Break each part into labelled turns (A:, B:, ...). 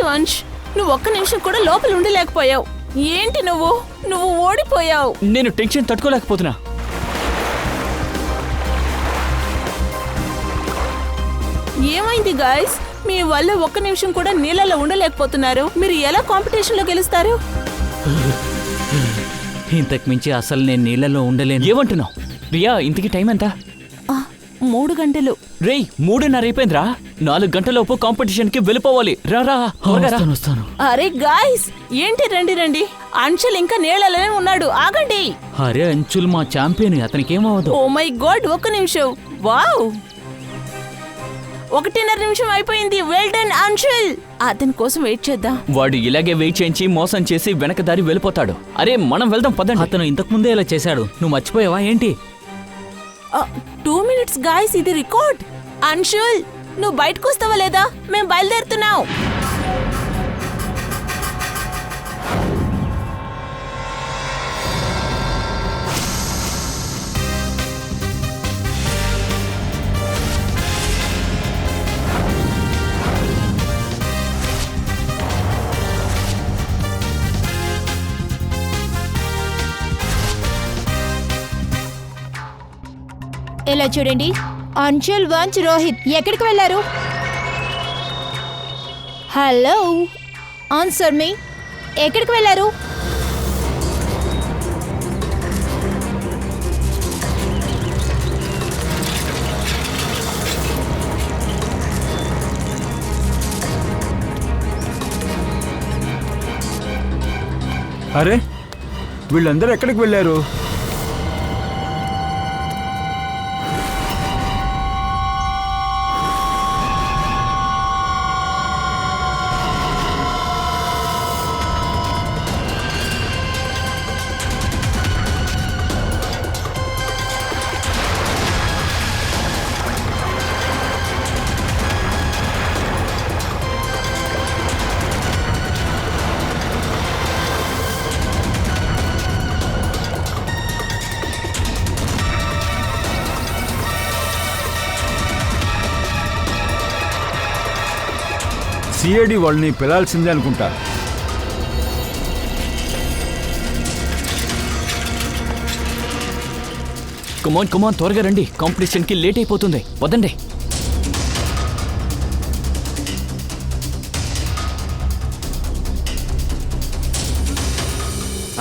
A: వంశ్, నువ్వు ఒక్క నిమిషం కూడా లోపల ఉండలేకపోయావు. ఏంటి నువ్వు ఓడిపోయావు.
B: నేను టెన్షన్ తట్టుకోలేకపోతున్నా.
A: ఏమైంది గాయ్స్? మీ వల్ల ఒక్క నిమిషం కూడా నీళ్ళలో ఉండలేకపోతున్నారు. మీరు ఎలా కాంపిటీషన్ లో గెలుస్తారు?
C: ఇంతకు మించి అసలు నేను నీళ్ళలో ఉండలేను.
B: ఏమంటున్నావు రియా? ఇంతకి టైం ఎంత?
A: 3 గంటలు.
B: రేయ్ 3:30 అయిపోయిందిరా. 4 గంటలలోపు కాంపిటీషన్ కి వెళ్ళిపోవాలి. రా.
C: వస్తాను.
A: అరే గాయ్స్, ఏంటి రండి. అంశుల్ ఇంకా నీళ్ళలోనే ఉన్నాడు, ఆగండి.
C: అరే అంచుల్ మా ఛాంపియన్, అతనికి ఏమవదు.
A: ఓ మై గాడ్, ఒక్క నిమిషం. వావ్, 1.5 నిమిషం అయిపోయింది. Well done Anshul. అతని కోసం వెయిట్ చేద్దాం.
B: వాడు ఇలాగే వెయిట్ చేయించి మోసం చేసి వెనక దారి వెళ్ళిపోతాడు. అరే మనం వెళ్దాం పదండి.
C: అతను ఇంతకు ముందే ఇలా చేశాడు. నువ్వు మర్చిపోయావా ఏంటి?
A: 2 minutes గాయ్స్, ఇది రికార్డ్. అంశుల్, నువ్వు బయటకు వస్తావా లేదా? మేము బయలుదేరుతున్నాం.
D: ఇలా చూడండి, అంశుల్, వంశ్, రోహిత్ ఎక్కడికి వెళ్ళారు? హలో, ఆన్సర్ మీ, ఎక్కడికి వెళ్ళారు?
E: అరే వీళ్ళందరూ ఎక్కడికి వెళ్ళారు? సిఐడి వాళ్ళని పిలాల్సిందే అనుకుంటా.
B: కమాన్ త్వరగా రండి, కాంపిటీషన్ కి లేట్ అయిపోతుంది. వదండి.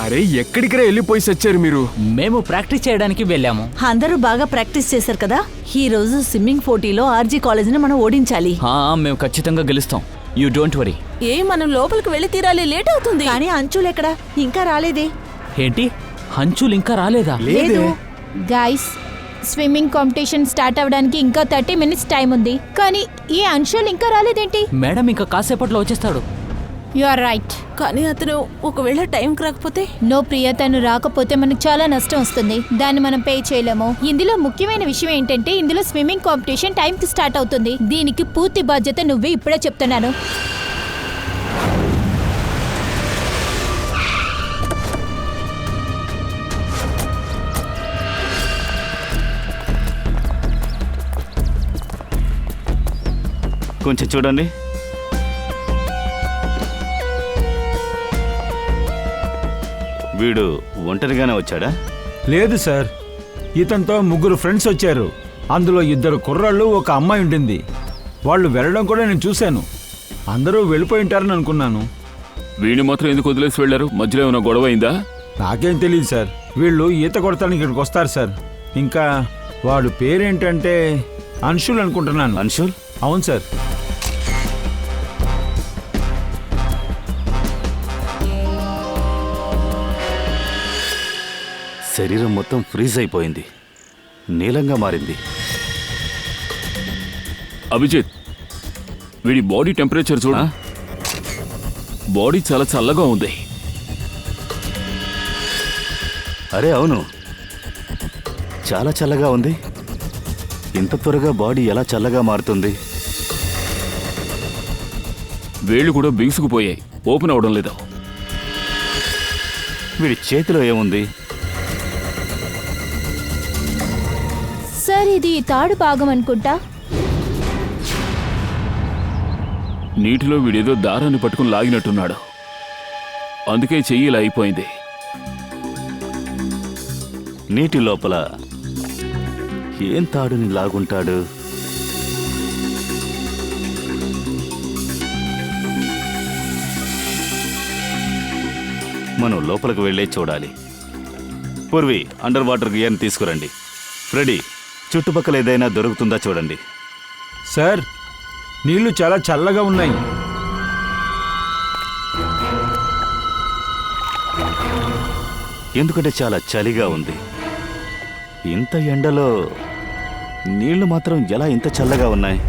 E: అరే ఎక్కడికి వెళ్ళిపోయి సచ్చారు మీరు?
C: మేము ప్రాక్టీస్ చేయడానికి వెళ్ళాము.
A: అందరూ బాగా ప్రాక్టీస్ చేశారు కదా. ఈ రోజు స్విమ్మింగ్ పోటీలో ఆర్జీ కాలేజ్ ని మనం ఓడించాలి.
B: మేము ఖచ్చితంగా గెలుస్తాం. You don't worry.
A: మనం లోపలికి వెళ్ళి తీరాలి, లేట్ అవుతుంది. కానీ అంచులు ఎక్కడ? ఇంకా రాలేదే.
C: ఏంటి, అంచులు ఇంకా రాలేదా?
E: లేదు.
D: గాయ్స్, స్విమ్మింగ్ కాంపిటీషన్ స్టార్ట్ అవ్వడానికి ఇంకా 30 minutes టైం ఉంది, కానీ ఈ అంశుల్ ఇంకా రాలేదేంటి?
C: మేడం ఇంకా కాసేపట్లో వచ్చేస్తాడు.
D: You are right.
A: కానీ అతను ఒకవేళ టైంకి రాకపోతే?
D: నో ప్రియ, తను రాకపోతే మనకు చాలా నష్టం వస్తుంది. దాన్ని మనం పే చేయలేము. ఇందులో ముఖ్యమైన విషయం ఏంటంటే ఇందులో స్విమ్మింగ్ కాంపిటీషన్ టైంకి స్టార్ట్ అవుతుంది. దీనికి పూర్తి బాధ్యత నువ్వే, ఇప్పుడే చెప్తున్నాను.
F: కొంచెం చూడండి. వీడు ఒంటరిగానే వచ్చాడా?
E: లేదు సార్, ఇతనితో 3 ఫ్రెండ్స్ వచ్చారు. అందులో 2 కుర్రాళ్ళు, ఒక అమ్మాయి ఉండింది. వాళ్ళు వెళ్ళడం కూడా నేను చూశాను. అందరూ వెళ్ళిపోయి ఉంటారని అనుకున్నాను.
G: వీడిని మాత్రం ఎందుకు వదిలేసి వెళ్ళారు? మధ్యలో ఏమైనా గొడవ అయిందా?
E: నాకేం తెలియదు సార్. వీళ్ళు ఈత కొడతానికి ఇక్కడికి వస్తారు సార్. ఇంకా వాడు పేరేంటంటే అంశుల్ అనుకుంటున్నాను.
F: అంశుల్?
E: అవును సార్.
F: శరీరం మొత్తం ఫ్రీజ్ అయిపోయింది, నీలంగా మారింది.
G: అభిజిత్, వీడి బాడీ టెంపరేచర్ చూడ. బాడీ చాలా చల్లగా ఉంది.
F: అరే అవును, చాలా చల్లగా ఉంది. ఇంత త్వరగా బాడీ ఎలా చల్లగా మారుతుంది?
G: వేళ్ళు కూడా బిగుసుకుపోయాయి, ఓపెన్ అవడం లేదు.
F: వీడి చేతిలో ఏముంది?
D: సార్, ఇది తాడు భాగం అనుకుంటా.
G: నీటిలో వీడేదో దారాన్ని పట్టుకుని లాగినట్టున్నాడు. అందుకే చెయ్యి ఇలా అయిపోయింది.
F: నీటి లోపల ఏం తాడుని లాగుంటాడు? మనం లోపలికి వెళ్ళే చూడాలి. పూర్వి, అండర్ వాటర్ గియర్ని తీసుకురండి. ఫ్రెడీ, చుట్టుపక్కల ఏదైనా దొరుకుతుందా చూడండి.
E: సార్, నీళ్లు చాలా చల్లగా ఉన్నాయి.
F: ఎందుకంటే చాలా చలిగా ఉంది. ఇంత ఎండలో నీళ్లు మాత్రం ఎలా ఇంత చల్లగా ఉన్నాయి?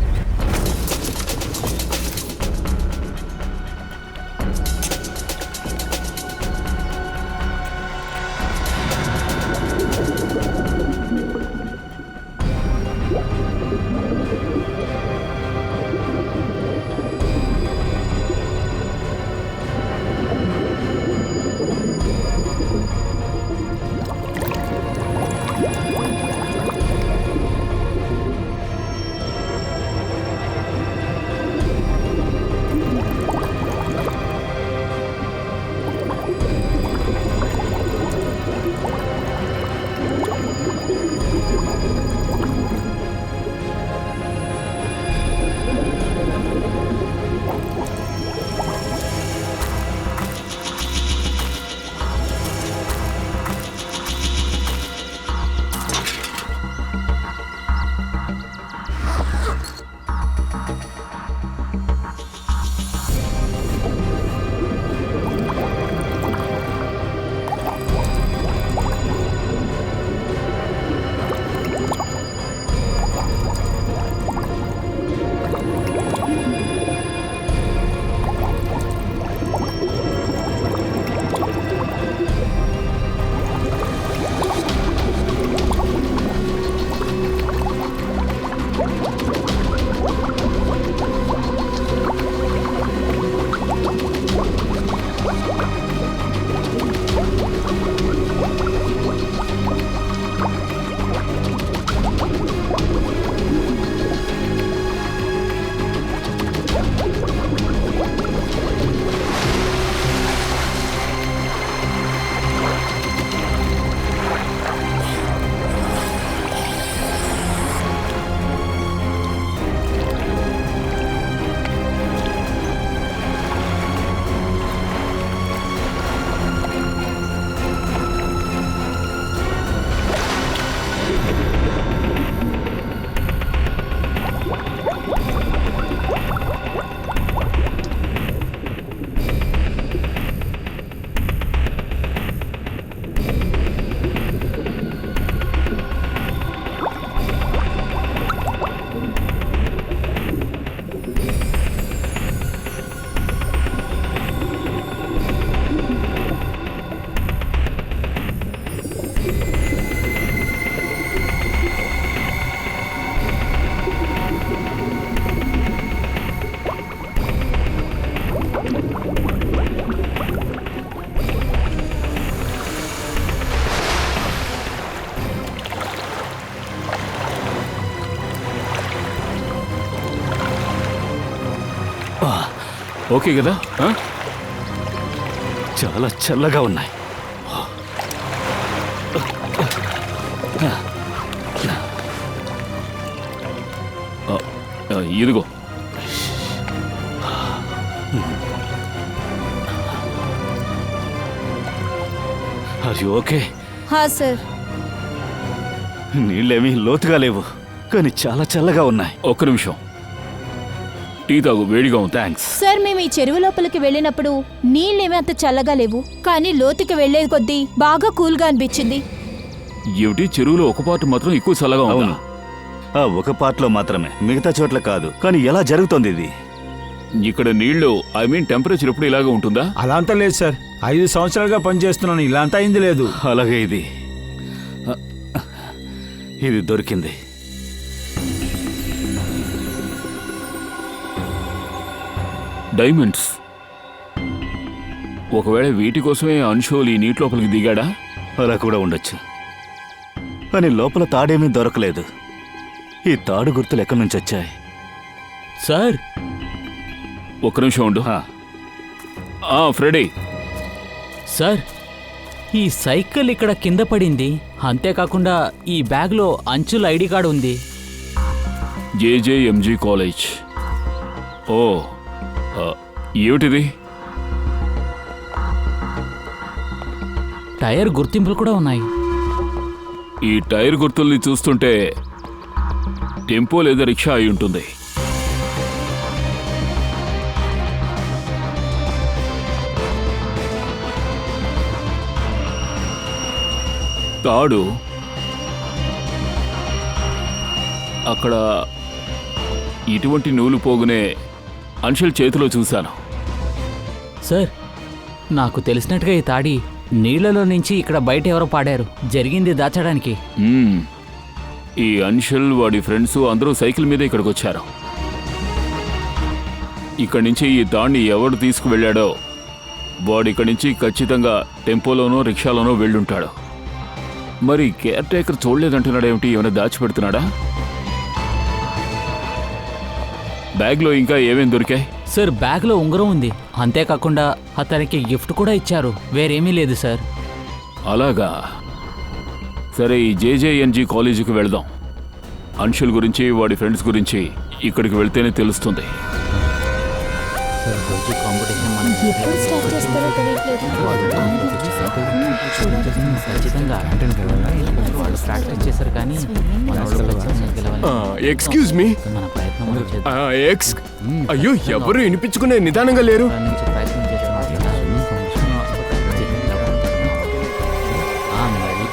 G: ఓకే కదా?
F: చాలా చల్లగా ఉన్నాయి.
G: ఇదిగో.
F: అది ఓకే.
D: హా సార్.
F: నీళ్ళేమీ లోతుగా లేవు, కానీ చాలా చల్లగా ఉన్నాయి.
G: ఒక్క నిమిషం, టీ తాగు, వేడిగా ఉంది.
F: థ్యాంక్స్.
D: సార్, మేము ఈ చెరువు లోపలికి వెళ్ళినప్పుడు నీళ్ళేమీ అంత చల్లగా లేవు, కానీ లోతుకి వెళ్లే కొద్దీ బాగా కూల్గా అనిపించింది.
G: ఏమిటి, చెరువులో ఒక పార్ట్ మాత్రం ఎక్కువ చల్లగా ఉంది?
F: అవును, ఆ ఒక పార్ట్లో మాత్రమే, మిగతా చోట్ల కాదు. కానీ ఎలా జరుగుతోంది ఇది?
G: ఇక్కడ నీళ్లు టెంపరేచర్ ఎప్పుడు ఇలాగే ఉంటుందా?
E: అలా అంతా లేదు సార్, 5 సంవత్సరాలుగా పనిచేస్తున్నాను, ఇలా అంతా అయింది లేదు.
F: అలాగే ఇది దొరికింది.
G: డైమండ్స్. ఒకవేళ వీటి కోసమే అన్షోల్ ఈ నీటి లోపలికి దిగాడా?
F: అలా కూడా ఉండొచ్చు, కానీ లోపల తాడేమీ దొరకలేదు. ఈ తాడు గుర్తులు ఎక్కడి నుంచి వచ్చాయి?
C: సార్,
G: ఒక్క నిమిషం ఉండు. ఫ్రెడీ,
C: సార్ ఈ సైకిల్ ఇక్కడ కింద పడింది. అంతేకాకుండా ఈ బ్యాగ్లో అంచుల ఐడి కార్డు ఉంది.
G: జేజేఎంజీ కాలేజ్. ఓ, ఏమిటిది?
C: టైర్ గుర్తింపులు కూడా ఉన్నాయి.
G: ఈ టైర్ గుర్తుల్ని చూస్తుంటే టెంపో లేదా రిక్షా అయి ఉంటుంది. తాడు అక్కడ ఇటువంటి నూలు పోగునే అంశల్ చేతిలో చూశాను.
C: సార్ నాకు తెలిసినట్టుగా ఈ తాడి నీళ్లలో నుంచి ఇక్కడ బయట ఎవరో పాడారు. జరిగింది దాచడానికి.
G: ఈ అంశల్ వాడి ఫ్రెండ్స్ అందరూ సైకిల్ మీద ఇక్కడికి వచ్చారు. ఇక్కడి నుంచి ఈ తాడిని ఎవడు తీసుకువెళ్ళాడో వాడు ఇక్కడి నుంచి ఖచ్చితంగా టెంపోలోనో రిక్షాలోనో వెళ్ళుంటాడు. మరి కేర్ టేకర్ చూడలేదంటున్నాడేమిటి? ఏమైనా దాచిపెడుతున్నాడా? బ్యాగ్లో ఇంకా ఏమేం దొరికాయి?
C: సార్ బ్యాగ్లో ఉంగరం ఉంది. అంతేకాకుండా అతనికి గిఫ్ట్ కూడా ఇచ్చారు. వేరేమీ లేదు సార్.
G: అలాగా. సరే, ఈ జేజేఎన్జీ కాలేజీకి వెళదాం. అంశుల్ గురించి వాడి ఫ్రెండ్స్ గురించి ఇక్కడికి వెళ్తేనే తెలుస్తుంది.
D: ఎప్పుడు స్టార్ట్ చేస్తారో తెలియట్లేదు.
C: ఖచ్చితంగా వాళ్ళు ప్రాక్టీస్ చేశారు కానీ
H: ఎక్స్క్యూజ్ మీ.
C: మన ప్రయత్నం మనం చేద్దాం.
H: అయ్యో, ఎవరు వినిపించుకునే నిదానంగా లేరు.
C: నుంచి ప్రయత్నం చేసి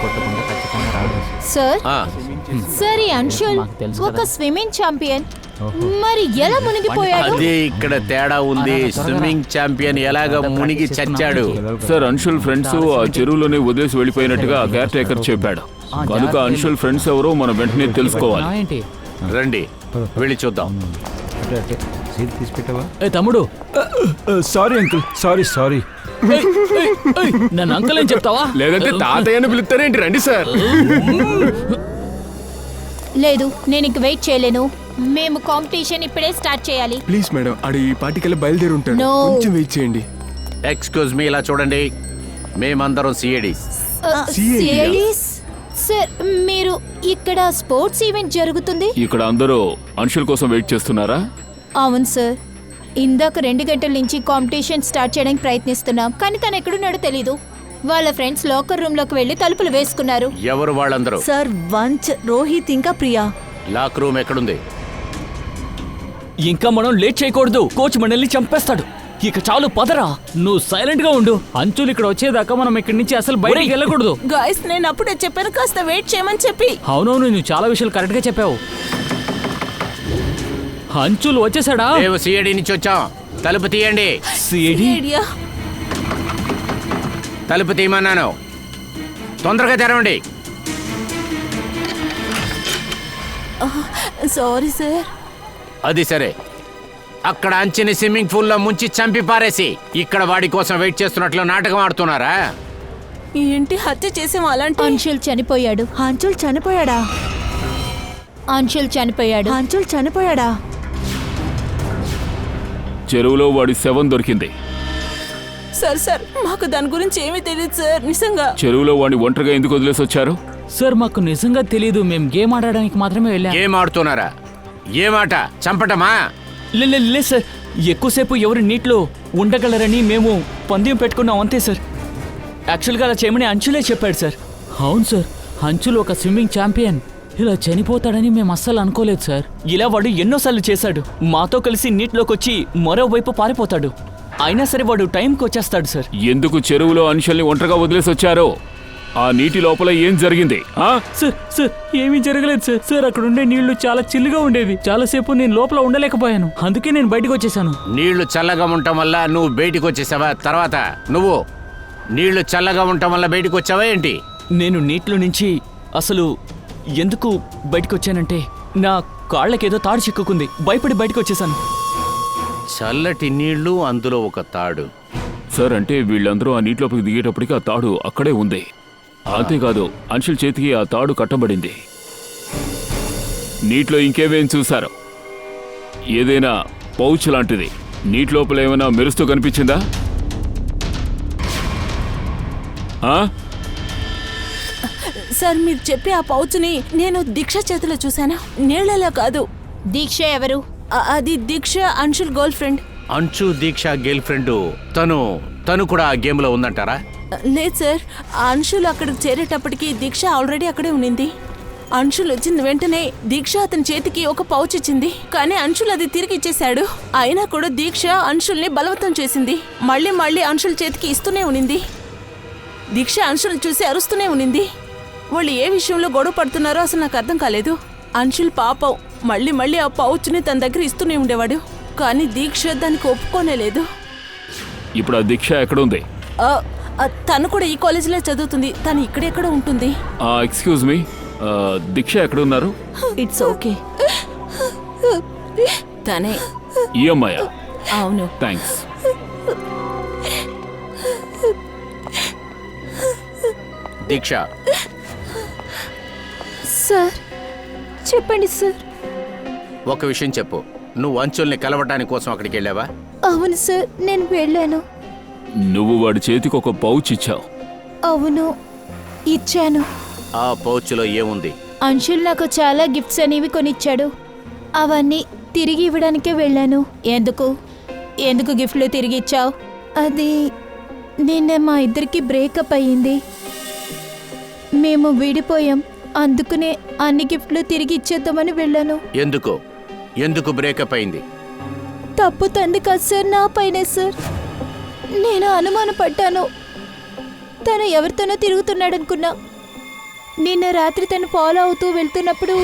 C: కొట్టకుండా ఖచ్చితంగా రావాలి.
D: సార్ సార్ ఈ అంశుల్
C: మాకు తెలుసు
D: ఒక
C: కదా.
D: Swimming champion. మరి ఎలా మునిగిపోయాడు?
I: అదే ఇక్కడ తేడా ఉంది. స్విమ్మింగ్ ఛాంపియన్ ఎలాగ మునిగి చచ్చాడు?
G: సార్, అంశుల్ ఫ్రెండ్స్ ఆ చెరువులోనే వదిలేసి వెళ్ళిపోయినట్టుగా కేర్ టేకర్ చెప్పాడు. కనుక అంశుల్ ఫ్రెండ్స్ ఎవరో మనం వెంటనే తెలుసుకోవాలి.
C: ఏంటి?
I: రండి వెళ్ళి చూద్దాం.
C: ఏ తమ్ముడు,
E: సారీ అంకుల్, సారీ.
C: నన్ను అంకుల్ ఏం చెప్తావా?
H: లేదంటే తాతయ్యని పిలుస్తారేంటి? రండి సార్.
D: లేదు, నేను ఇంక వెయిట్ చేయలేను. మేము కాంపిటీషన్ ఇప్పుడే స్టార్ట్ చేయాలి.
H: ప్లీజ్ మేడం, ఆడు ఈ పార్టీకెళ్ళి బయలుదేరి ఉంటాడు.
D: No.
H: కొంచెం వెయిట్ చేయండి.
I: ఎక్స్క్యూజ్ మీ, ఇలా చూడండి. మేమందరం సిఐడీస్.
D: సిఐడీస్? సార్ మీరు ఇక్కడ స్పోర్ట్స్ ఈవెంట్ జరుగుతుంది?
G: ఇక్కడ అందరూ అంశుల్ కోసం వెయిట్ చేస్తున్నారా?
D: అవును సార్. ఇందాక 2 గంటల నుంచి కాంపిటీషన్ స్టార్ట్ చేయడానికి ప్రయత్నిస్తున్నాం, కానీ తను ఎక్కడున్నాడో తెలీదు. వాళ్ళ ఫ్రెండ్స్ లాకర్ రూమ్ లోకి వెళ్లి తలుపులు వేసుకున్నారు.
I: ఎవరు వాళ్ళందరూ?
A: సార్ వంచ్, రోహిత్ ఇంకా ప్రియా.
I: లాక్ రూమ్ ఎక్కడుంది?
B: ఇంకా మనం లేట్ చేయకూడదు. కోచ్ మనల్ని చంపేస్తాడు. ఇక చాలు, పదరా.
C: నువ్వు సైలెంట్ గా ఉండు. అంచులు ఇక్కడ వచ్చేదాకా మనం ఇక్కడి నుంచి అసలు బయటికి వెళ్ళకూడదు.
A: గాయస్, నేను అప్పుడే చెప్పాను కాస్త వెయిట్ చేయమని చెప్పి.
C: అవునవును, నువ్వు చాలా విషయాలు కరెక్ట్ గా చెప్పావు. అంచులు వచ్చేసాడా?
I: మేము సిఐడి నుంచి వచ్చాం. తలుపు తీయండి.
A: ఏడియా?
I: తలుపు తీయమన్నాను. తొందరగా తెరవండి.
A: Sorry sir.
I: అది సరే, అక్కడ అంచెని స్విమ్మింగ్ పూల్ లో ముంచి చంపి పారేసి ఇక్కడ వాడి కోసం వెయిట్ చేస్తున్నట్లు నాటకం ఆడుతున్నారా?
A: ఏంటి హత్య చేసాం అలాంటి?
D: అంశుల్ చనిపోయాడు.
A: అంచుల్ చనిపోయాడా?
D: అంశుల్ చనిపోయాడు.
A: అంచుల్ చనిపోయాడా?
G: చెరువులో వాడి శవం దొరికింది.
A: సార్ మాకు దాని గురించి ఏమీ తెలియదు సార్, నిజంగా.
G: చెరువులో వాడిని ఒంటరిగా ఎందుకు వదిలేసి వచ్చారు?
C: సార్ మాకు నిజంగా తెలీదు. మేము గేమ్ ఆడడానికి మాత్రమే వెళ్ళాం.
I: ఏం ఆడుతున్నారా? ఏమాట? చంపటమా?
B: లే సార్, ఎక్కువసేపు ఎవరు నీటిలో ఉండగలరని మేము పందెం పెట్టుకున్నాం, అంతే సార్. యాక్చువల్గా అలా చేయమని అంచులే చెప్పాడు సార్.
C: అవును సార్, అంచులు ఒక స్విమ్మింగ్ ఛాంపియన్. ఇలా చనిపోతాడని మేము అస్సలు అనుకోలేదు సార్.
B: ఇలా వాడు ఎన్నోసార్లు చేశాడు. మాతో కలిసి నీటిలోకి వచ్చి మరోవైపు పారిపోతాడు. అయినా సరే వాడు టైంకి వచ్చేస్తాడు సార్.
G: ఎందుకు చెరువులో అంశల్ని ఒంటరిగా వదిలేసి వచ్చారో? ఆ నీటి లోపల ఏం జరిగింది?
C: సార్ ఏమీ జరగలేదు సార్. సార్ అక్కడ ఉండే నీళ్లు చాలా చిల్లుగా ఉండేవి. చాలాసేపు నేను లోపల ఉండలేకపోయాను, అందుకే నేను బయటకు వచ్చేసాను.
I: నీళ్లు చల్లగా ఉండటం వల్ల నువ్వు బయటికి వచ్చేసావా? తర్వాత నువ్వు నీళ్లు చల్లగా ఉండటం వల్ల బయటికి వచ్చావా ఏంటి?
B: నేను నీటిలో నుంచి అసలు ఎందుకు బయటకు వచ్చానంటే నా కాళ్ళకేదో తాడు చిక్కుకుంది. భయపడి బయటకు వచ్చేసాను.
I: చల్లటి నీళ్లు, అందులో ఒక తాడు.
G: సార్, అంటే వీళ్ళందరూ ఆ నీటిలోకి దిగేటప్పటికి ఆ తాడు అక్కడే ఉంది. అంతేకాదు, అంశుల్ చేతికి ఆ తాడు కట్టబడింది. నీటిలో ఇంకేమేం చూశారు? ఏదైనా పౌచ్ లాంటిది? నీటి లోపల ఏమైనా మెరుస్తూ కనిపించిందా? ఆ?
A: సార్ మీరు చెప్పే ఆ పౌచ్ని నేను దీక్ష చేతిలో చూశాను. నీళ్ళలా కాదు.
D: దీక్ష ఎవరు?
A: అది దీక్ష అంశుల్ గర్ల్ ఫ్రెండ్.
I: అంచు దీక్ష గర్ల్ ఫ్రెండ్ తను కూడా ఆ గేమ్ లో ఉందంటారా?
A: లేదు సార్, ఆ అంశుల్ అక్కడికి చేరేటప్పటికి దీక్ష ఆల్రెడీ అక్కడే ఉండింది. అంశుల్ వచ్చిన వెంటనే దీక్ష అతని చేతికి ఒక పౌచ్ ఇచ్చింది, కానీ అంశుల్ అది తిరిగి ఇచ్చేశాడు. అయినా కూడా దీక్ష అంశుల్ని బలవంతం చేసింది. మళ్ళీ అంశుల్ చేతికి ఇస్తూనే ఉనింది. దీక్ష అంశుల్ చూసి అరుస్తూనే ఉనింది. వాళ్ళు ఏ విషయంలో గొడవ పడుతున్నారో అసలు నాకు అర్థం కాలేదు. అంశుల్ పాపం మళ్ళీ ఆ పౌచ్ని తన దగ్గర ఇస్తూనే ఉండేవాడు, కానీ దీక్ష దానికి ఒప్పుకోనేలేదు.
G: ఇప్పుడు ఆ దీక్ష ఎక్కడ ఉంది?
A: తను కూడా ఈ కాలేజీలో చదువుతుంది. తను ఇక్కడెక్కడ ఉంటుంది.
G: ఎక్స్క్యూజ్ మీ, దీక్ష ఎక్కడ ఉన్నారు?
A: It's okay. తనే.
G: ఈ అమ్మాయా?
A: అవును.
G: థ్యాంక్స్.
I: దీక్ష,
D: సార్ చెప్పండి సార్.
I: ఒక విషయం చెప్పు, నువ్వు అంచుల్ని కలవటానికి కోసం అక్కడికి వెళ్ళావా?
D: అవును సార్, నేను వెళ్ళాను.
G: నువ్వు వాడి చేతికి ఒక పౌచ్ ఇచ్చావు.
D: అవును, ఇచ్చాను.
I: ఆ పౌచ్లో ఏముంది?
D: అంశుల్ నాకు చాలా గిఫ్ట్స్ అనేవి కొనిచ్చాడు. అవన్నీ తిరిగి ఇవ్వడానికే వెళ్ళాను. ఎందుకు గిఫ్ట్లు తిరిగి ఇచ్చావు? అది నిన్న మా ఇద్దరికి బ్రేకప్ అయ్యింది. మేము విడిపోయాం. అందుకనే అన్ని గిఫ్ట్లు తిరిగి ఇచ్చేద్దామని వెళ్ళాను.
I: ఎందుకు బ్రేకప్ అయింది?
D: తప్పు తంది కాదు సార్, నా పైనే సార్. నేను అనుమానపడ్డాను. తను ఎవరితోనో తిరుగుతున్నాడనుకున్నా. నిన్న రాత్రి తను ఫాలో అవుతూ వెళ్తున్నప్పుడు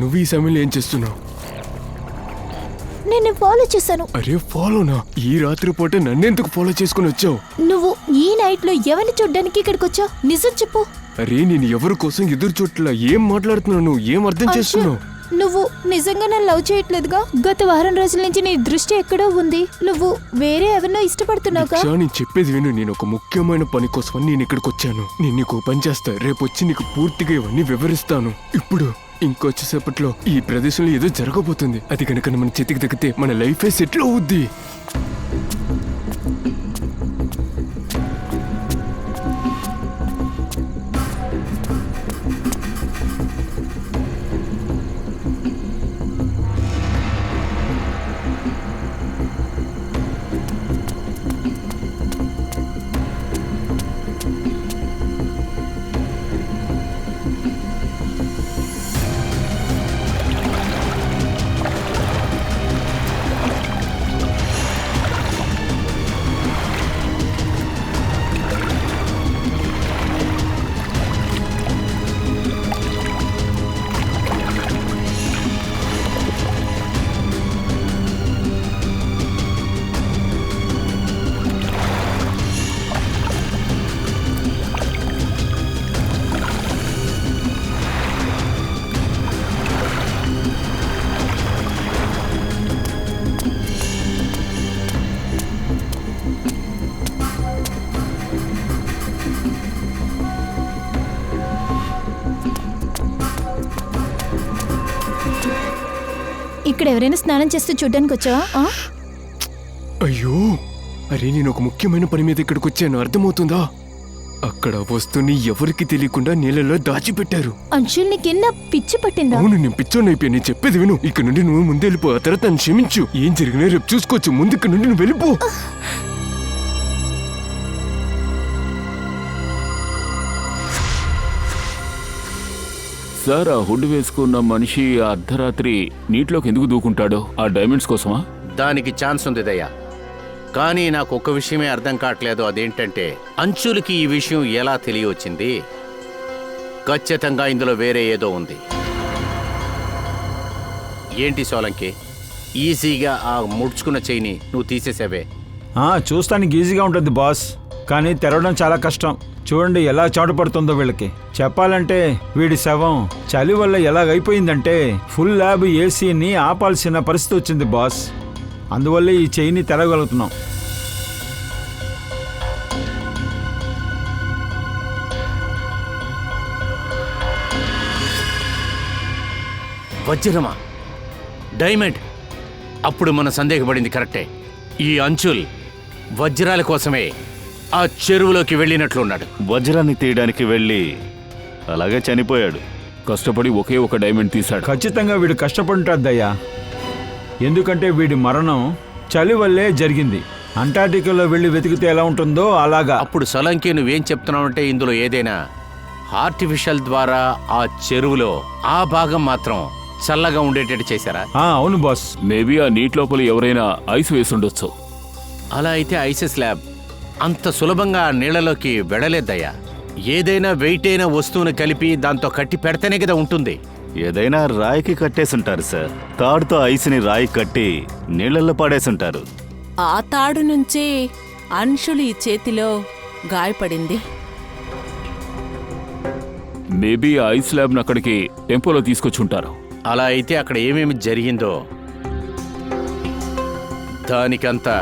H: నువ్వు ఈ సమయంలో ఏం చేస్తున్నావు?
D: నేను ఫాలో చేశాను.
H: అరే ఫాలోనా? ఈ రాత్రి పూట నన్నెందుకు ఫాలో చేసుకుని వచ్చావు?
D: నువ్వు ఈ నైట్ లో ఎవరిని చూడ్డానికి ఇక్కడికి వచ్చావు? నిజం చెప్పు.
H: అరే నేను ఎవరి కోసం ఎదురు చూడట్లా. ఏం మాట్లాడుతున్నావు నువ్వు? ఏం అర్థం చేస్తున్నావు?
D: నువ్వు నిజంగా నన్ను లవ్ చేయట్లేదుగా. గత వారం రోజుల నుంచి నీ దృష్టి ఎక్కడో ఉంది. నువ్వు వేరే ఎవరినో ఇష్టపడుతున్నావుగా.
H: నేను చెప్పేది విను. నేను ఒక ముఖ్యమైన పని కోసం నేను ఇక్కడికి వచ్చాను. నేను నీకు పని చేస్తా. రేపు వచ్చి నీకు పూర్తిగా ఇవన్నీ వివరిస్తాను. ఇప్పుడు ఇంకొచ్చేసేపట్లో ఈ ప్రదేశంలో ఏదో జరగబోతుంది. అది కనుక మన చేతికి తగ్గితే మన లైఫే సెటిల్ అవుద్ది.
D: ఇక్కడ ఎవరైనా స్నానం చేస్తూ చూడ్డానికి వచ్చావా?
H: అయ్యో, అరే నేను ఒక ముఖ్యమైన పని మీద ఇక్కడికి వచ్చాను. అర్థమవుతుందా? అక్కడ వస్తువుని ఎవరికి తెలియకుండా నీళ్ళలో దాచిపెట్టారు.
D: అంశుల్ నీకెన్నా పిచ్చి పట్టిందా?
H: అవును, నేను పిచ్చోని అయిపోయా. నేను చెప్పేది విను. ఇక్కడ నుండి నువ్వు ముందు వెళ్ళిపో. ఆ తర్వాత నన్ను క్షమించు. ఏం జరిగినా రేపు చూసుకోవచ్చు. ముందు ఇక్కడ నుండి నువ్వు వెళ్ళిపో.
G: సార్, ఆ హుడ్ వేసుకున్న మనిషి అర్ధరాత్రి నీటిలోకి ఎందుకు దూకుంటాడు? ఆ డైమండ్స్ కోసమా?
I: దానికి ఛాన్స్ ఉంది దయ్యా, కానీ నాకు ఒక్క విషయమే అర్థం కావట్లేదు. అదేంటంటే అంచులకి ఈ విషయం ఎలా తెలియవచ్చింది? ఖచ్చితంగా ఇందులో వేరే ఏదో ఉంది. ఏంటి సోలంకి, ఈజీగా ఆ ముడుచుకున్న చెయ్యిని నువ్వు తీసేసావే?
E: చూస్తానికి ఈజీగా ఉంటుంది బాస్, కానీ తెరవడం చాలా కష్టం. చూడండి ఎలా చాటుపడుతుందో వీళ్ళకి. చెప్పాలంటే వీడి శవం చలి వల్ల ఎలాగైపోయిందంటే ఫుల్ ల్యాబ్ ఏసీని ఆపాల్సిన పరిస్థితి వచ్చింది బాస్. అందువల్లే ఈ చెయ్యిని తెరగలుగుతున్నాం.
I: వజ్రమా? డైమండ్? అప్పుడు మన సందేహపడింది కరెక్టే. ఈ అంచుల్ వజ్రాల కోసమే ఆ చెరువులోకి వెళ్ళినట్లున్నాడు.
F: వజ్రాన్ని తీయడానికి వెళ్ళి అలాగే చనిపోయాడు.
G: కష్టపడి ఒకే ఒక డైమండ్ తీశాడు.
E: ఖచ్చితంగా వీడు కష్టపడుంటాదయ్యా. ఎందుకంటే వీడి మరణం చలి వల్లే జరిగింది. అంటార్టికాలో వెళ్ళి వెతికితే ఎలా ఉంటుందో అలాగా.
I: అప్పుడు సలంకి నువ్వేం చెప్తున్నావంటే ఇందులో ఏదైనా ఆర్టిఫిషియల్ ద్వారా ఆ చెరువులో ఆ భాగం మాత్రం చల్లగా ఉండేటట్టు చేశారా?
E: అవును బాస్.
G: మేబీ ఆ నీటి లోపల ఎవరైనా ఐస్ వేసుండొచ్చు.
I: అలా అయితే ఐసెస్ ల్యాబ్ అంత సులభంగా ఆ నీళ్లలోకి వెళ్ళలేదయ్యా. ఏదైనా వెయిట్ అయిన వస్తువును కలిపి దాంతో కట్టి పెడితేనే కదా ఉంటుంది.
F: ఏదైనా రాయికి కట్టేసుంటారు సార్. తాడుతో ఐస్ని రాయి కట్టి నీళ్ళల్లో పాడేసుంటారు.
A: ఆ తాడు నుంచే అంశులు ఈ చేతిలో గాయపడింది.
G: మేబీ ఆ ఐస్ ల్యాబ్ను అక్కడికి టెంపోలో తీసుకొచ్చుంటారు.
I: అలా అయితే అక్కడ ఏమేమి జరిగిందో దానికంతా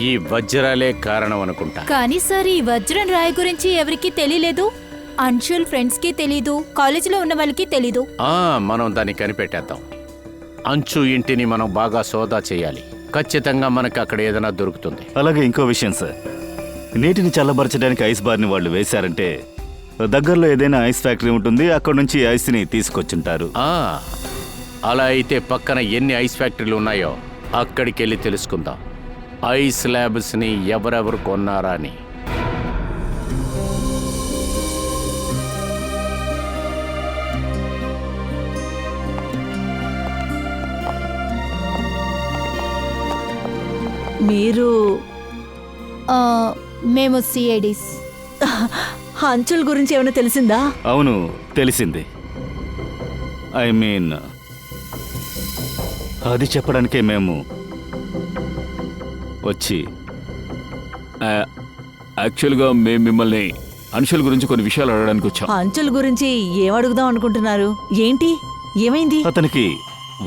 I: ఈ వజ్రాలే కారణం అనుకుంటా.
D: కానీ సార్, ఈ వజ్రం రాయి గురించి ఎవరికీ తెలియలేదు. అంశుల్ ఫ్రెండ్స్కి తెలీదు, కాలేజీలో ఉన్న వాళ్ళకి తెలీదు.
I: మనం దాన్ని కనిపెట్టేద్దాం. అంచు ఇంటిని మనం బాగా సోదా చేయాలి. ఖచ్చితంగా మనకు అక్కడ ఏదైనా దొరుకుతుంది.
F: అలాగే ఇంకో విషయం సార్, నీటిని చల్లబరచడానికి ఐస్ బార్ని వాళ్ళు వేశారంటే దగ్గరలో ఏదైనా ఐస్ ఫ్యాక్టరీ ఉంటుంది. అక్కడ నుంచి ఐస్ని తీసుకొచ్చుంటారు.
I: అలా అయితే పక్కన ఎన్ని ఐస్ ఫ్యాక్టరీలు ఉన్నాయో అక్కడికి వెళ్ళి తెలుసుకుందాం. ఐస్ ల్యాబ్స్ని ఎవరెవరు కొన్నారా అని.
A: మీరు
D: మేము సిఐడిస్.
A: అంచుల గురించి ఏమైనా తెలిసిందా?
F: అవును, తెలిసింది. ఐ మీన్ అది చెప్పడానికే మేము వచ్చి.
G: యాక్చువల్గా మేము మిమ్మల్ని అంశుల గురించి కొన్ని విషయాలు అడగడానికి వచ్చాం.
A: అంచుల గురించి ఏం అడుగుదాం అనుకుంటున్నారు? ఏంటి, ఏమైంది?
F: అతనికి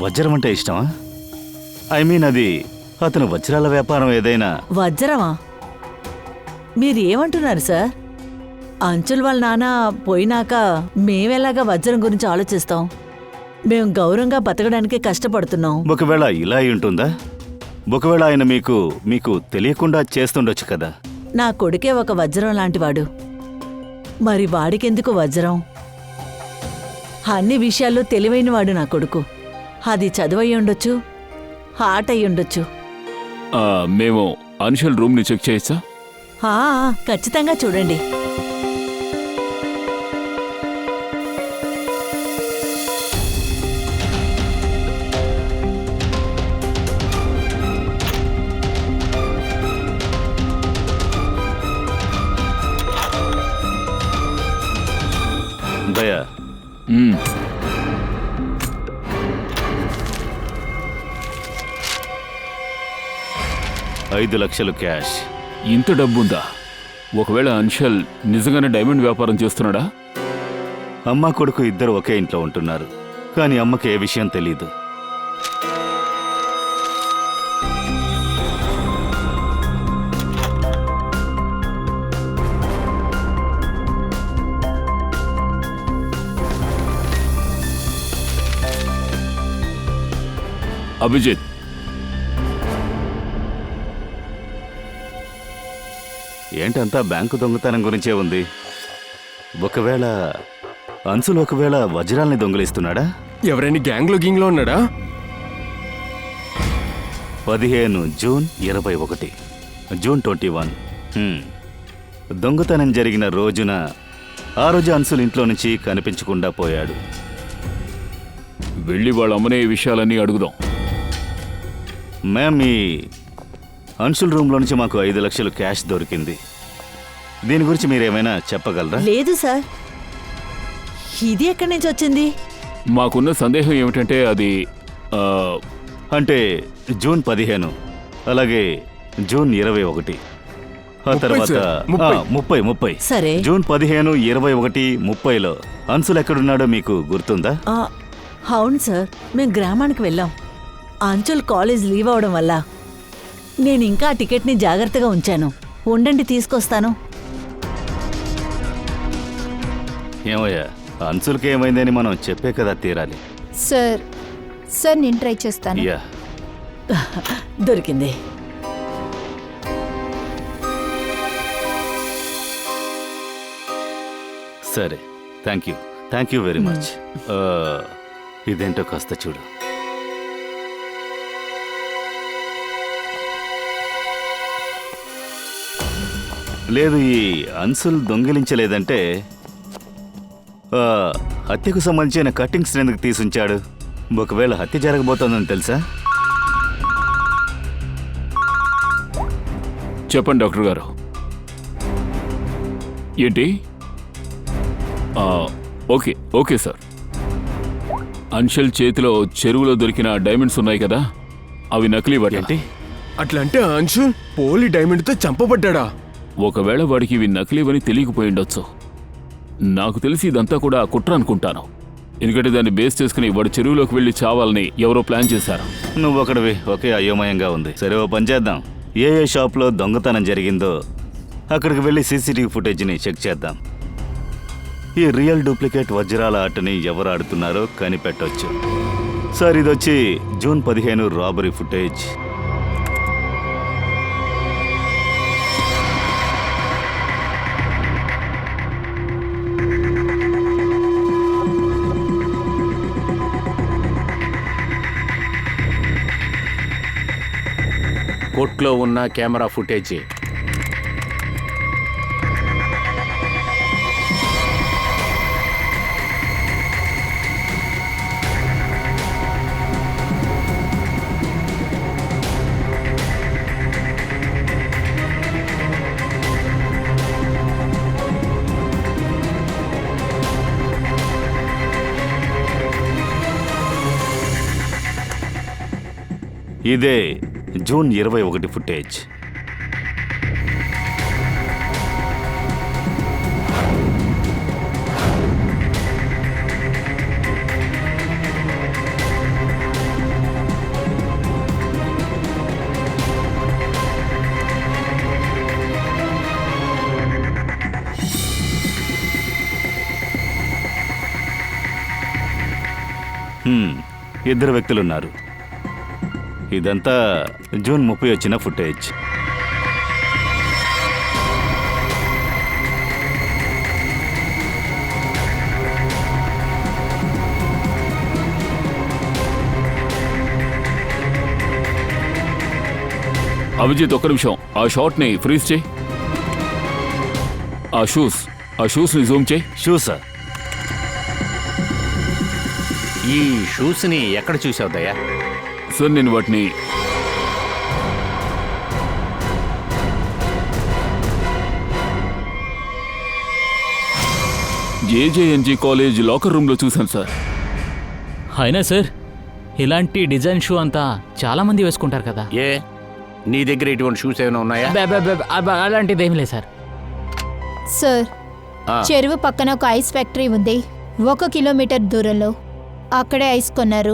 F: వజ్రం అంటే ఇష్టమా? ఐ మీన్ అది అతను వజ్రాల వ్యాపారం ఏదైనా.
A: వజ్రమా? మీరు ఏమంటున్నారు సార్? అంచుల వాళ్ళ నాన్న పోయినాక మేమెలాగా వజ్రం గురించి ఆలోచిస్తాం? మేం గౌరవంగా బతకడానికి కష్టపడుతున్నాం.
F: ఒకవేళ ఇలా అయి ఉంటుందా? ఒకవేళ ఆయన మీకు తెలియకుండా చేస్తుండొచ్చు కదా.
A: నా కొడుకే ఒక వజ్రం లాంటివాడు. మరి వాడికెందుకు వజ్రం? అన్ని విషయాల్లో తెలివైనవాడు నా కొడుకు. అది చదువయ్యి ఉండొచ్చు, ఆట అయి ఉండొచ్చు.
G: మేము అంశుల్ రూమ్ని చెక్ చేయొచ్చా?
A: ఖచ్చితంగా చూడండి.
F: దయా, 5 లక్షలు క్యాష్.
G: ఇంత డబ్బుందా? ఒకవేళ అంశల్ నిజంగానే డైమండ్ వ్యాపారం చేస్తున్నాడా?
F: అమ్మ కొడుకు ఇద్దరు ఒకే ఇంట్లో ఉంటున్నారు, కానీ అమ్మకి ఏ విషయం తెలీదు.
G: అభిజిత్,
F: ఏంటంతా బ్యాంకు దొంగతనం గురించే ఉంది. ఒకవేళ అంశులు వజ్రాల్ని దొంగిలిస్తున్నాడా?
H: ఎవరైనా గ్యాంగ్లో ఉన్నాడా?
F: 15 జూన్ 21, జూన్ 21. దొంగతనం జరిగిన రోజున ఆ రోజు అంశుల్ ఇంట్లో నుంచి కనిపించకుండా పోయాడు.
G: వెళ్ళి వాళ్ళ అమ్మనే ఈ విషయాలన్నీ అడుగుదాం.
F: మ్యామ్, ఈ అంశుల్ రూమ్లో నుంచి మాకు 5 లక్షలు క్యాష్ దొరికింది. దీని గురించి మీరేమైనా చెప్పగలరా?
A: లేదు సార్, ఇది ఎక్కడి నుంచి వచ్చింది?
G: మాకున్న సందేహం ఏమిటంటే అది
F: అంటే జూన్ 15, అలాగే జూన్ 21 ఆ
H: 30
F: తర్వాత
H: సార్, 30.
F: 30
A: సరే.
F: జూన్ 15, 21, 30లో అంశుల్ ఎక్కడున్నాడో మీకు గుర్తుందా?
J: అవును సార్, మేము గ్రామానికి వెళ్ళాం. అంచుల్ కాలేజ్ లీవ్ అవడం వల్ల నేను ఇంకా ఆ టికెట్ని జాగ్రత్తగా ఉంచాను. ఉండండి, తీసుకొస్తాను.
F: ఏమయ్యా, అంశుల్కి ఏమైందని మనం చెప్పే కదా తీరాలి.
D: సార్ సార్ నేను ట్రై చేస్తాను.
F: యా,
J: దొరికింది.
F: సరే, థ్యాంక్ యూ వెరీ మచ్. ఇదేంటో కాస్త చూడు. లేదు, ఈ అంశుల్ దొంగిలించలేదంటే హత్యకు సంబంధించిన కట్టింగ్స్ ఎందుకు తీసుంచాడు? ఒకవేళ హత్య జరగబోతోందని తెలుసా?
G: చెప్పండి డాక్టర్ గారు. ఏంటి? Okay sir. అంశల్ చేతిలో చెరువులో దొరికిన డైమండ్స్ ఉన్నాయి కదా, అవి నకిలీ
F: ఏంటి?
H: అట్లా అంటే అంశుల్ పోలీ డైమండ్తో చంపబడ్డా?
G: ఒకవేళ వాడికి ఇవి నకిలీవని తెలియకపోయిండొచ్చు. నాకు తెలిసి ఇదంతా కూడా కుట్ర అనుకుంటాను. ఎందుకంటే దాన్ని బేస్ చేసుకుని వాడు చెరువులోకి వెళ్ళి చావాలని ఎవరో ప్లాన్ చేశారు.
F: నువ్వు ఒకటివి ఒకే అయోమయంగా ఉంది. సరే, ఓ పని చేద్దాం. ఏ షాప్లో దొంగతనం జరిగిందో అక్కడికి వెళ్ళి సీసీటీవీ ఫుటేజ్ని చెక్ చేద్దాం. ఈ రియల్ డూప్లికేట్ వజ్రాల ఆటని ఎవరు ఆడుతున్నారో కనిపెట్టవచ్చు. సార్, ఇది వచ్చి జూన్ 15 రాబరీ ఫుటేజ్.
I: కోర్టులో ఉన్న కెమెరా ఫుటేజీ.
F: ఇదే జూన్ 21 ఫుటేజ్. ఇద్దరు వ్యక్తులున్నారు. ఇదంతా జూన్ 30 వచ్చిన ఫుటేజ్.
G: అభిజిత్, ఒక్క నిమిషం. ఆ షాట్ని ఫ్రీజ్ చేయి. ఆ షూస్ని జూమ్ చేయి.
F: షూసా?
I: ఈ షూస్ని ఎక్కడ చూసావు దయా?
G: సార్, నేను వాటిని జేజేఎన్జీ కాలేజ్ లాకర్ రూమ్లో చూశాను సార్.
C: అయినా సార్, ఇలాంటి డిజైన్ షూ అంతా చాలా మంది వేసుకుంటారు కదా.
I: ఏ, నీ దగ్గర ఇటువంటి షూస్ ఏమైనా ఉన్నాయా?
C: అలాంటిది ఏం లేదు సార్.
D: సార్
I: ఆ.
D: చెరువు పక్కన ఒక ఐస్ ఫ్యాక్టరీ ఉంది, 1 కిలోమీటర్ దూరంలో. అక్కడే ఐస్ కొన్నారు.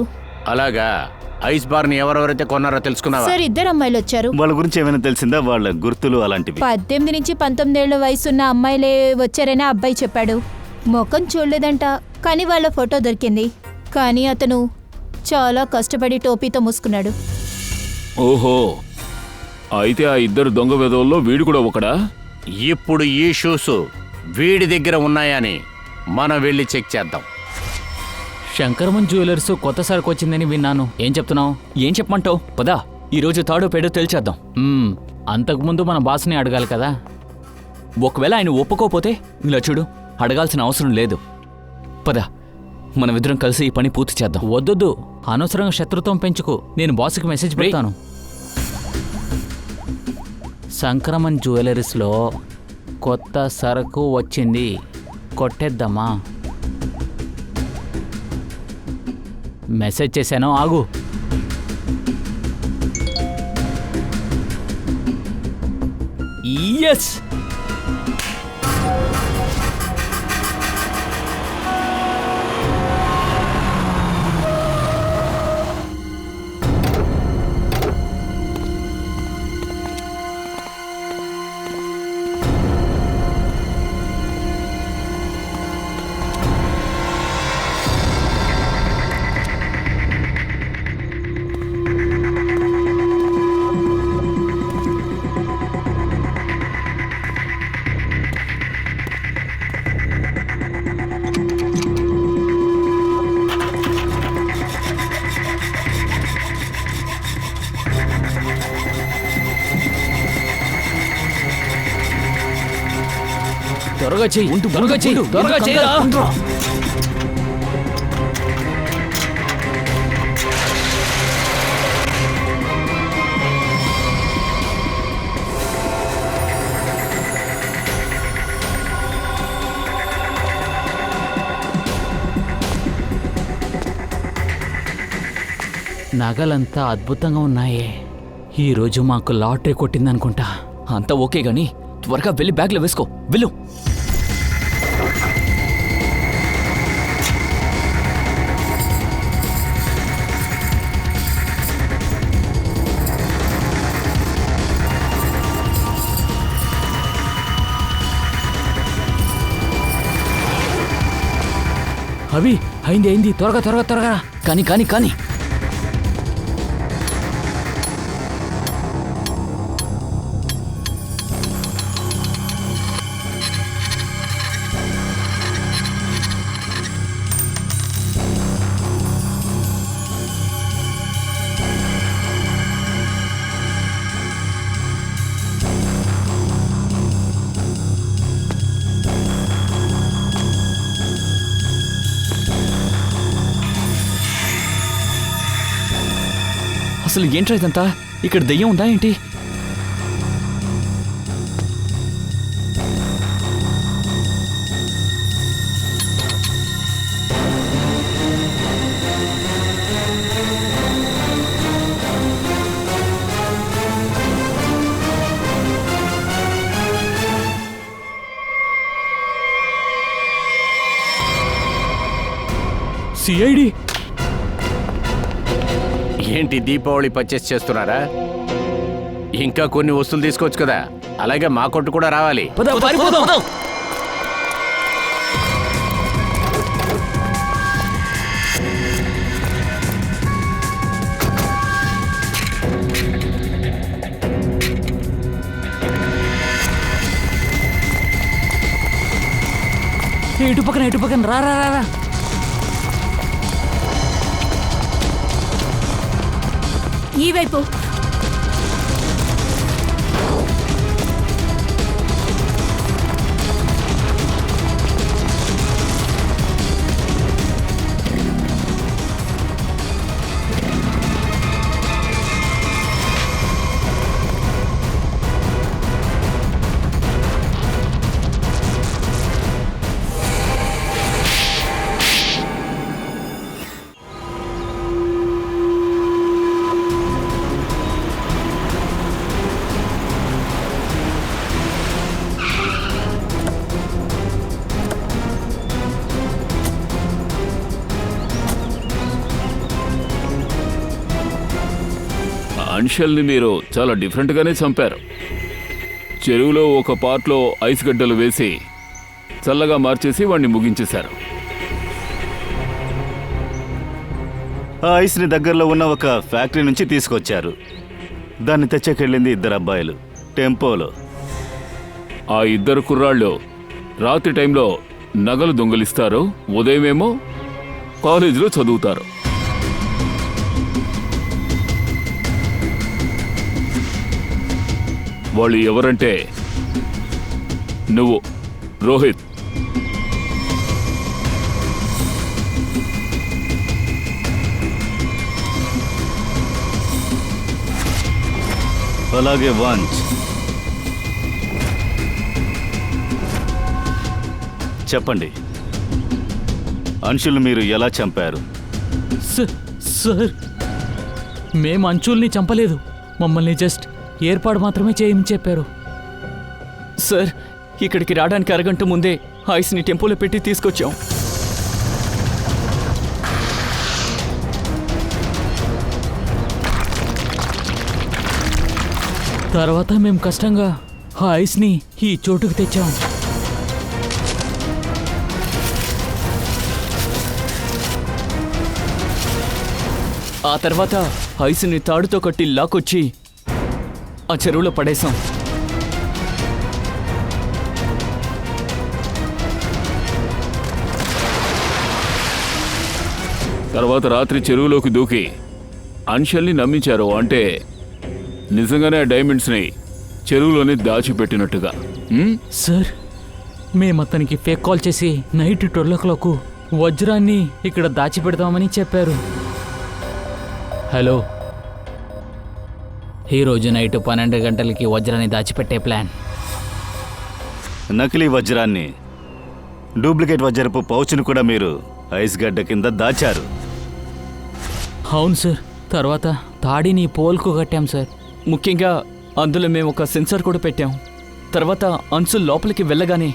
I: అలాగా. ఐస్ బార్ని ఎవరెవరైతే కొన్నారో తెలుసుకున్నావా?
D: సార్, 2 అమ్మాయిలు వచ్చారు.
F: వాళ్ళ గురించి ఏమైనా తెలిసిందా? వాళ్ళ గుర్తులు అలాంటివి?
D: 18 నుంచి 19 ఏళ్ల వయసున్న అమ్మాయిలే వచ్చారని ఆ అబ్బాయి చెప్పాడు. ముఖం చూడలేదంట, కానీ వాళ్ళ ఫోటో దొరికింది. కానీ అతను చాలా కష్టపడి టోపీతో మూసుకున్నాడు.
G: ఓహో, అయితే ఆ ఇద్దరు దొంగ వెధవల్లో వీడు కూడా ఒకడా?
I: ఇప్పుడు ఈ షూస్ వీడి దగ్గర ఉన్నాయని మనం వెళ్ళి చెక్ చేద్దాం.
C: శంకరమన్ జ్యువెలర్స్ కొత్త సరుకు వచ్చిందని విన్నాను. ఏం చెప్తున్నావు?
B: ఏం చెప్పమంటావు? పదా, ఈరోజు తాడో పేడో తేల్చేద్దాం.
C: అంతకుముందు మన బాస్ని అడగాలి కదా.
B: ఒకవేళ ఆయన ఒప్పుకోపోతే ఇలా చూడు, అడగాల్సిన అవసరం లేదు. పద, మనమిద్దరం కలిసి ఈ పని పూర్తి చేద్దాం.
C: వద్దొద్దు, అనవసరంగా శత్రుత్వం పెంచుకు. నేను బాస్కి మెసేజ్ పెడతాను. సంక్రమణ్ జ్యువెలరీస్లో కొత్త సరుకు వచ్చింది, కొట్టేద్దామా? మెసేజ్ చేశాను, ఆగు. ఈ
B: ఎస్!
C: త్వరగా చెయ్యి, త్వరగా చెయ్యి, త్వరగా చెయ్యరా. నగలంతా అద్భుతంగా ఉన్నాయే. ఈరోజు మాకు లాటరీ కొట్టిందనుకుంటా.
B: అంతా ఓకే గాని త్వరగా వెళ్ళి బ్యాగ్లో వేసుకో. వెళ్ళు.
C: అవి అయింది అయింది, త్వరగా త్వరగా త్వరగా.
B: కానీ కానీ కానీ అసలు ఏంట్రా ఇదంతా? ఇక్కడ దెయ్యం ఉందా ఏంటి?
C: సిఐడి
I: ఏంటి దీపావళి పర్చేస్ చేస్తున్నారా? ఇంకా కొన్ని వస్తువులు తీసుకోవచ్చు కదా. అలాగే మా కొట్టు కూడా రావాలి.
C: ఇటు పక్కన రా రా రా రా.
D: ఈ వైపు.
G: అంశల్ని మీరు చాలా డిఫరెంట్గానే చంపారు. చెరువులో ఒక పార్ట్లో ఐస్ గడ్డలు వేసి చల్లగా మార్చేసి వాడిని ముగించేశారు.
F: ఆ ఐస్ని దగ్గరలో ఉన్న ఒక ఫ్యాక్టరీ నుంచి తీసుకొచ్చారు. దాన్ని తెచ్చాకెళ్ళింది 2 అబ్బాయిలు టెంపోలో.
G: ఆ 2 కుర్రాళ్ళు రాత్రి టైంలో నగలు దొంగిలిస్తారు, ఉదయమేమో కాలేజీలో చదువుతారు. వాళ్ళు ఎవరంటే నువ్వు రోహిత్.
F: అలాగే వాంచ్. చెప్పండి, అంశులు మీరు ఎలా చంపారు?
C: సార్, మేము అంచుల్ని చంపలేదు. మమ్మల్ని జస్ట్ ఏర్పాటు మాత్రమే చేయమని చెప్పారు.
B: సార్ ఇక్కడికి రావడానికి అరగంట ముందే ఐస్ని టెంపోలో పెట్టి తీసుకొచ్చాం.
C: తర్వాత మేము కష్టంగా ఆ ఐస్ని ఈ చోటుకు తెచ్చాం.
B: ఆ తర్వాత ఐస్ని తాడుతో కట్టి లాక్కొచ్చి ఆ చెరువులో పడేశాం.
G: తర్వాత రాత్రి చెరువులోకి దూకి అన్షల్ని నమ్మించారు. అంటే నిజంగానే ఆ డైమండ్స్ని చెరువులోనే దాచిపెట్టినట్టుగా.
C: సార్ మేము అతనికి ఫేక్ కాల్ చేసి నైట్ 12 o'clock వజ్రాన్ని ఇక్కడ దాచిపెడతామని చెప్పారు. హలో, ఈరోజు నైట్ 12 గంటలకి వజ్రాన్ని దాచిపెట్టే ప్లాన్.
F: నకిలీ వజ్రాన్ని, డూప్లికేట్ వజ్రపు పౌచ్ను కూడా మీరు ఐస్ గడ్డ కింద దాచారు.
C: అవును సార్. తర్వాత తాడిని పోల్కు కట్టాం సార్.
B: ముఖ్యంగా అందులో మేము ఒక సెన్సార్ కూడా పెట్టాం. తర్వాత అంశుల్ లోపలికి వెళ్ళగానే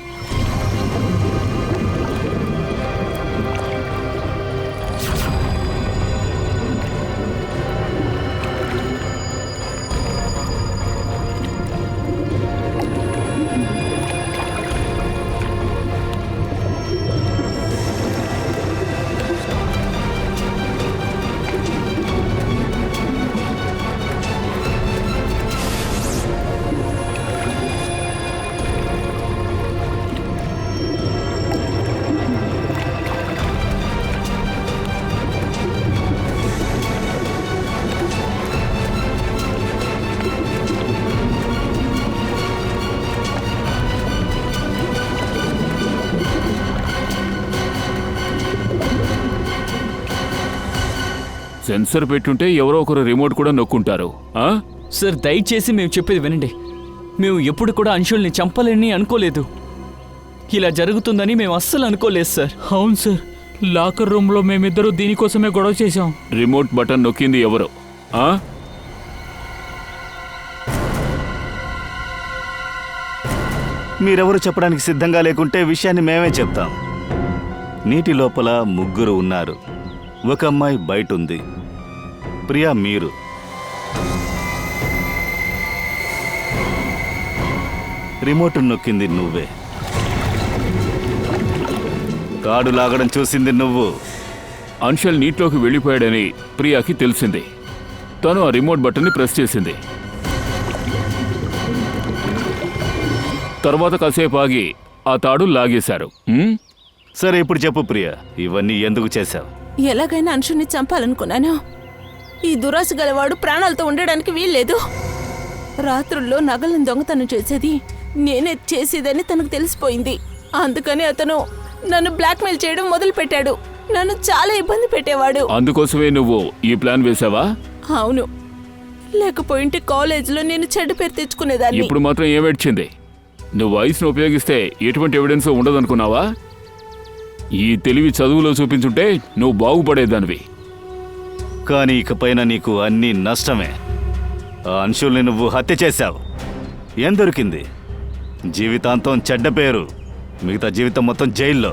G: సెన్సర్ పెట్టుంటే ఎవరో ఒకరు రిమోట్ కూడా నొక్కుంటారు.
B: సార్ దయచేసి మేము చెప్పేది వినండి. మేము ఎప్పుడు కూడా అంశుల్ని చంపాలని అనుకోలేదు. ఇలా జరుగుతుందని మేము అస్సలు అనుకోలేదు సార్.
C: అవును సార్. లాకర్ రూమ్లో మేమిద్దరూ దీనికోసమే గొడవ చేశాం.
G: రిమోట్ బటన్ నొక్కింది ఎవరు?
F: మీరెవరు చెప్పడానికి సిద్ధంగా లేకుంటే విషయాన్ని మేమే చెప్తాం. నీటి లోపల ముగ్గురు ఉన్నారు. ఒక అమ్మాయి బయట ఉంది. ప్రియా, మీరు. రిమోట్ నొక్కింది నువ్వే. తాడు లాగడం చూసింది నువ్వు.
G: అన్షల్ నీటిలోకి వెళ్ళిపోయాడని ప్రియాకి తెలిసింది. తను ఆ రిమోట్ బటన్ని ప్రెస్ చేసింది. తర్వాత కాసేపు ఆగి ఆ తాడు లాగేశారు.
F: సరే, ఇప్పుడు చెప్పు ప్రియా, ఇవన్నీ ఎందుకు చేశావు?
A: ఎలాగైనా అంశుని చంపాలనుకున్నాను. ఈ దురాశ గలవాడు ప్రాణాలతో ఉండడానికి వీల్లేదు. రాత్రుల్లో నగలను దొంగతనం చేసేది నేనే చేసేదని తనకు తెలిసిపోయింది. అందుకని అతను నన్ను బ్లాక్మెయిల్ చేయడం మొదలుపెట్టాడు. నన్ను చాలా ఇబ్బంది పెట్టేవాడు.
G: అందుకోసమే నువ్వు ఈ ప్లాన్ వేసావా?
A: అవును, లేకపోయింటే కాలేజీలో నేను చెడ్డ పేరు తెచ్చుకునేదాన్ని.
G: ఇప్పుడు మాత్రం ఏమేడ్చింది? నువ్వు ఐస్ను ఉపయోగిస్తే ఎటువంటి ఎవిడెన్స్ ఉండదనుకున్నావా? ఈ తెలివి చదువులో చూపించుంటే నువ్వు బాగుపడేదానివి.
F: కానీ ఇకపైన నీకు అన్నీ నష్టమే. ఆ అంశుల్ని నువ్వు హత్య చేశావు. ఏం దొరికింది? జీవితాంతం చెడ్డ పేరు, మిగతా జీవితం మొత్తం జైల్లో.